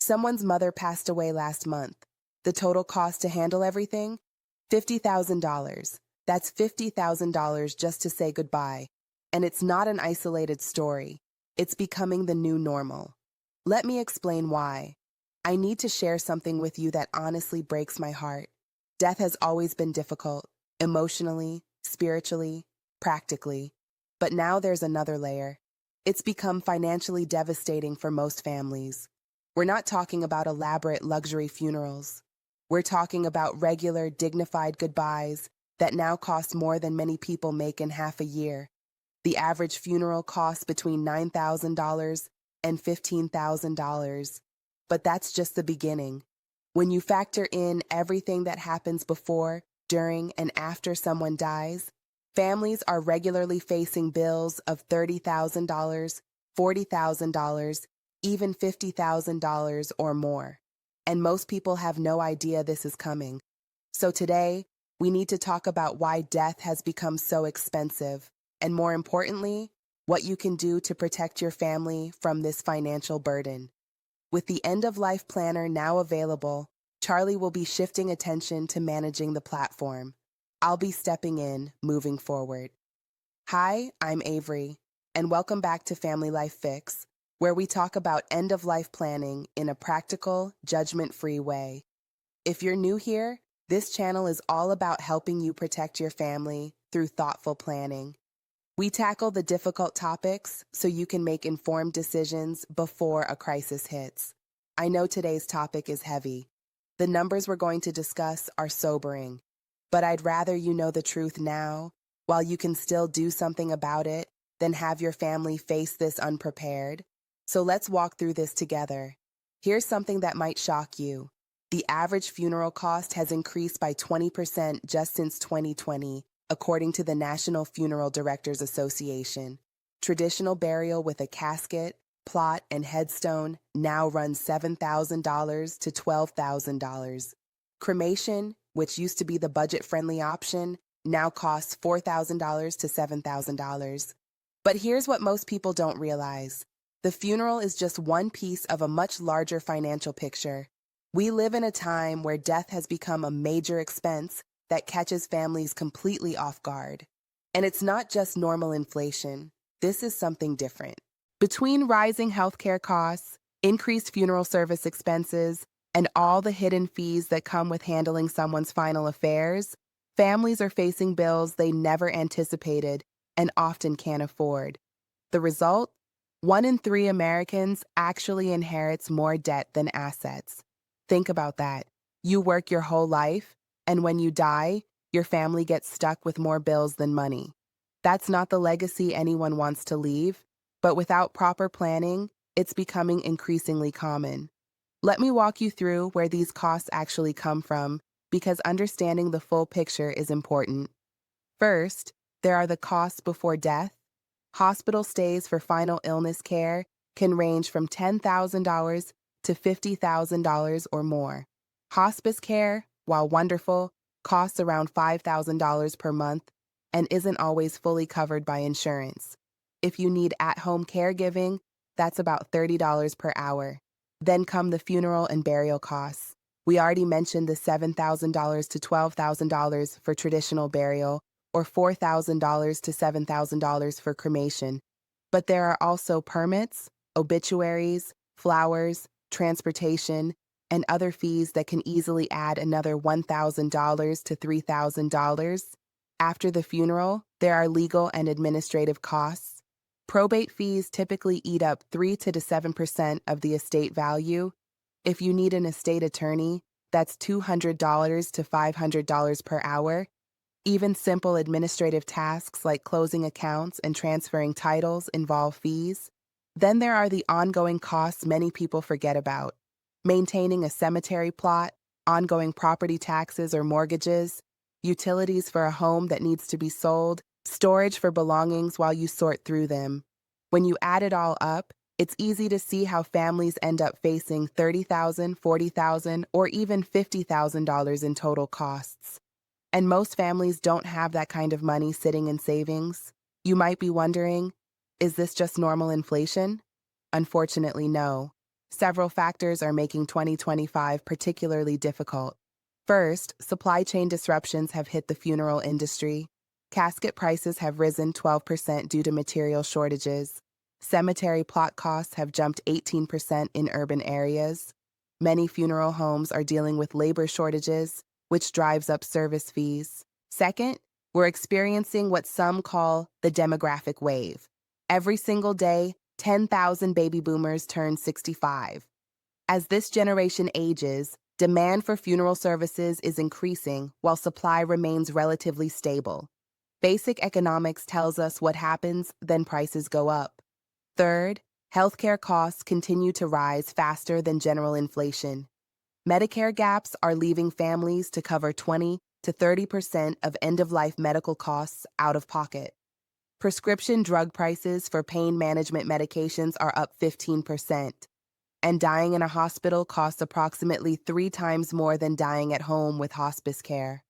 Someone's mother passed away last month. The total cost to handle everything? $50,000. That's $50,000 just to say goodbye. And it's not an isolated story. It's becoming the new normal. Let me explain why. I need to share something with you that honestly breaks my heart. Death has always been difficult, emotionally, spiritually, practically. But now there's another layer. It's become financially devastating for most families. We're not talking about elaborate luxury funerals. We're talking about regular, dignified goodbyes that now cost more than many people make in half a year. The average funeral costs between $9,000 and $15,000. But that's just the beginning. When you factor in everything that happens before, during, and after someone dies, families are regularly facing bills of $30,000, $40,000, even $50,000 or more. And most people have no idea this is coming. So today, we need to talk about why death has become so expensive, and more importantly, what you can do to protect your family from this financial burden. With the End-of-Life Planner now available, Charlie will be shifting attention to managing the platform. I'll be stepping in, moving forward. Hi, I'm Avery, and welcome back to Family Life Fix, where we talk about end-of-life planning in a practical, judgment-free way. If you're new here, this channel is all about helping you protect your family through thoughtful planning. We tackle the difficult topics so you can make informed decisions before a crisis hits. I know today's topic is heavy. The numbers we're going to discuss are sobering, but I'd rather you know the truth now, while you can still do something about it, than have your family face this unprepared. So let's walk through this together. Here's something that might shock you. The average funeral cost has increased by 20% just since 2020, according to the National Funeral Directors Association. Traditional burial with a casket, plot, and headstone now runs $7,000 to $12,000. Cremation, which used to be the budget-friendly option, now costs $4,000 to $7,000. But here's what most people don't realize. The funeral is just one piece of a much larger financial picture. We live in a time where death has become a major expense that catches families completely off guard. And it's not just normal inflation. This is something different. Between rising healthcare costs, increased funeral service expenses, and all the hidden fees that come with handling someone's final affairs, families are facing bills they never anticipated and often can't afford. The result? 1 in 3 Americans actually inherits more debt than assets. Think about that. You work your whole life, and when you die, your family gets stuck with more bills than money. That's not the legacy anyone wants to leave, but without proper planning, it's becoming increasingly common. Let me walk you through where these costs actually come from, because understanding the full picture is important. First, there are the costs before death. Hospital stays for final illness care can range from $10,000 to $50,000 or more. Hospice care, while wonderful, costs around $5,000 per month and isn't always fully covered by insurance. If you need at-home caregiving, that's about $30 per hour. Then come the funeral and burial costs. We already mentioned the $7,000 to $12,000 for traditional burial, or $4,000 to $7,000 for cremation. But there are also permits, obituaries, flowers, transportation, and other fees that can easily add another $1,000 to $3,000. After the funeral, there are legal and administrative costs. Probate fees typically eat up 3 to 7% of the estate value. If you need an estate attorney, that's $200 to $500 per hour. Even simple administrative tasks like closing accounts and transferring titles involve fees. Then there are the ongoing costs many people forget about. Maintaining a cemetery plot, ongoing property taxes or mortgages, utilities for a home that needs to be sold, storage for belongings while you sort through them. When you add it all up, it's easy to see how families end up facing $30,000, $40,000, or even $50,000 in total costs. And most families don't have that kind of money sitting in savings. You might be wondering, is this just normal inflation? Unfortunately, no. Several factors are making 2025 particularly difficult. First, supply chain disruptions have hit the funeral industry. Casket prices have risen 12% due to material shortages. Cemetery plot costs have jumped 18% in urban areas. Many funeral homes are dealing with labor shortages, which drives up service fees. Second, we're experiencing what some call the demographic wave. Every single day, 10,000 baby boomers turn 65. As this generation ages, demand for funeral services is increasing while supply remains relatively stable. Basic economics tells us what happens, then prices go up. Third, healthcare costs continue to rise faster than general inflation. Medicare gaps are leaving families to cover 20 to 30% of end-of-life medical costs out of pocket. Prescription drug prices for pain management medications are up 15%, and dying in a hospital costs approximately 3 times more than dying at home with hospice care.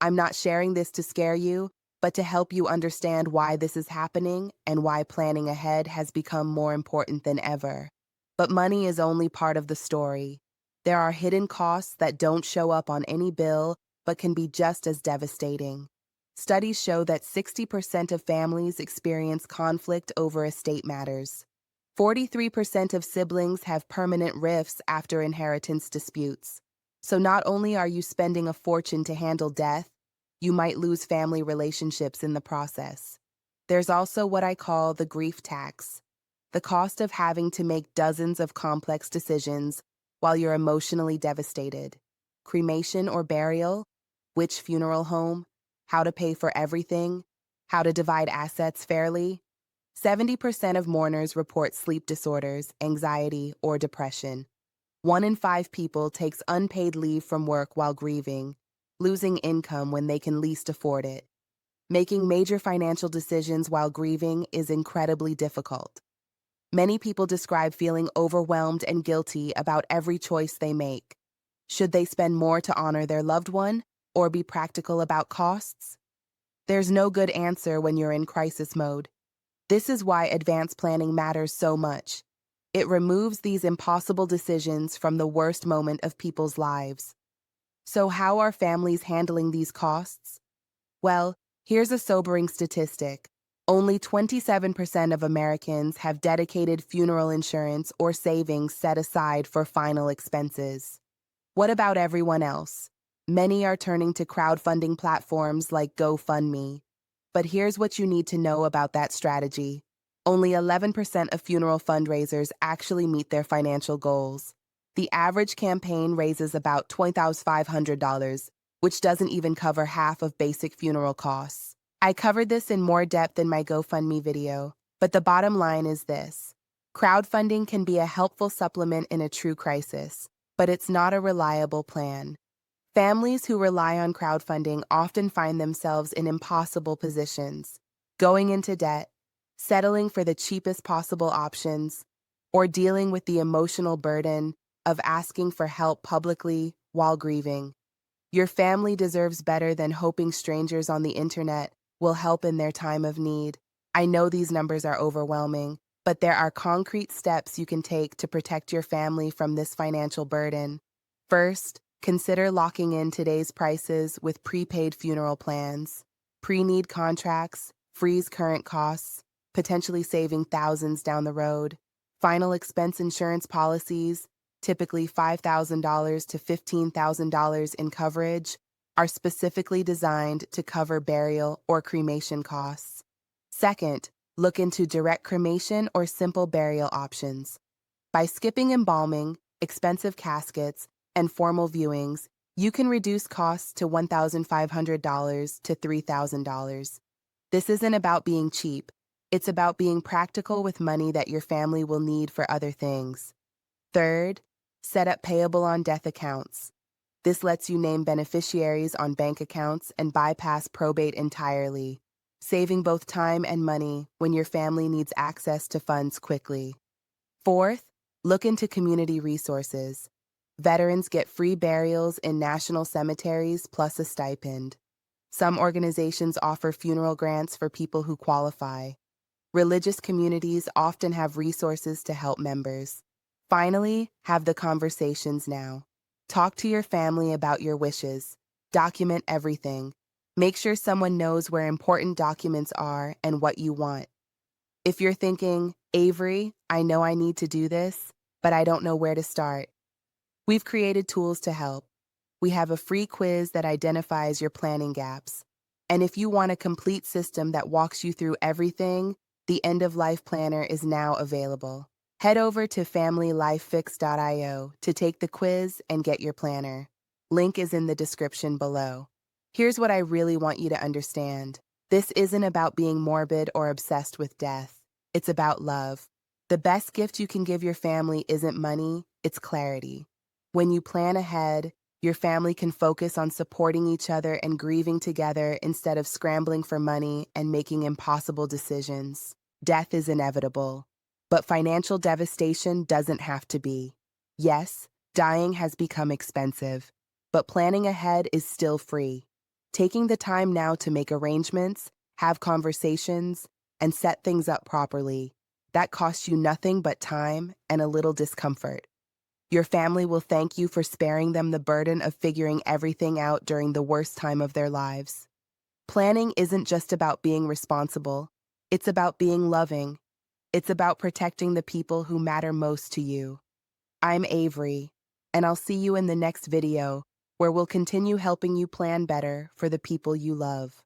I'm not sharing this to scare you, but to help you understand why this is happening and why planning ahead has become more important than ever. But money is only part of the story. There are hidden costs that don't show up on any bill, but can be just as devastating. Studies show that 60% of families experience conflict over estate matters. 43% of siblings have permanent rifts after inheritance disputes. So not only are you spending a fortune to handle death, you might lose family relationships in the process. There's also what I call the grief tax, the cost of having to make dozens of complex decisions while you're emotionally devastated. Cremation or burial, which funeral home, how to pay for everything, how to divide assets fairly. 70% of mourners report sleep disorders, anxiety, or depression. 1 in 5 people takes unpaid leave from work while grieving, losing income when they can least afford it. Making major financial decisions while grieving is incredibly difficult. Many people describe feeling overwhelmed and guilty about every choice they make. Should they spend more to honor their loved one, or be practical about costs? There's no good answer when you're in crisis mode. This is why advanced planning matters so much. It removes these impossible decisions from the worst moment of people's lives. So how are families handling these costs? Well, here's a sobering statistic. Only 27% of Americans have dedicated funeral insurance or savings set aside for final expenses. What about everyone else? Many are turning to crowdfunding platforms like GoFundMe. But here's what you need to know about that strategy. Only 11% of funeral fundraisers actually meet their financial goals. The average campaign raises about $20,500, which doesn't even cover half of basic funeral costs. I covered this in more depth in my GoFundMe video, but the bottom line is this. Crowdfunding can be a helpful supplement in a true crisis, but it's not a reliable plan. Families who rely on crowdfunding often find themselves in impossible positions, going into debt, settling for the cheapest possible options, or dealing with the emotional burden of asking for help publicly while grieving. Your family deserves better than hoping strangers on the internet will help in their time of need. I know these numbers are overwhelming, but there are concrete steps you can take to protect your family from this financial burden. First, consider locking in today's prices with prepaid funeral plans. Pre-need contracts freeze current costs, potentially saving thousands down the road. Final expense insurance policies, typically $5,000 to $15,000 in coverage, are specifically designed to cover burial or cremation costs. Second, look into direct cremation or simple burial options. By skipping embalming, expensive caskets, and formal viewings, you can reduce costs to $1,500 to $3,000. This isn't about being cheap. It's about being practical with money that your family will need for other things. Third, set up payable on death accounts. This lets you name beneficiaries on bank accounts and bypass probate entirely, saving both time and money when your family needs access to funds quickly. Fourth, look into community resources. Veterans get free burials in national cemeteries plus a stipend. Some organizations offer funeral grants for people who qualify. Religious communities often have resources to help members. Finally, have the conversations now. Talk to your family about your wishes. Document everything. Make sure someone knows where important documents are and what you want. If you're thinking, Avery, I know I need to do this, but I don't know where to start, we've created tools to help. We have a free quiz that identifies your planning gaps. And if you want a complete system that walks you through everything, the End-of-Life Planner is now available. Head over to familylifefix.io to take the quiz and get your planner. Link is in the description below. Here's what I really want you to understand. This isn't about being morbid or obsessed with death. It's about love. The best gift you can give your family isn't money, it's clarity. When you plan ahead, your family can focus on supporting each other and grieving together instead of scrambling for money and making impossible decisions. Death is inevitable, but financial devastation doesn't have to be. Yes, dying has become expensive, but planning ahead is still free. Taking the time now to make arrangements, have conversations, and set things up properly, that costs you nothing but time and a little discomfort. Your family will thank you for sparing them the burden of figuring everything out during the worst time of their lives. Planning isn't just about being responsible, it's about being loving. It's about protecting the people who matter most to you. I'm Avery, and I'll see you in the next video where we'll continue helping you plan better for the people you love.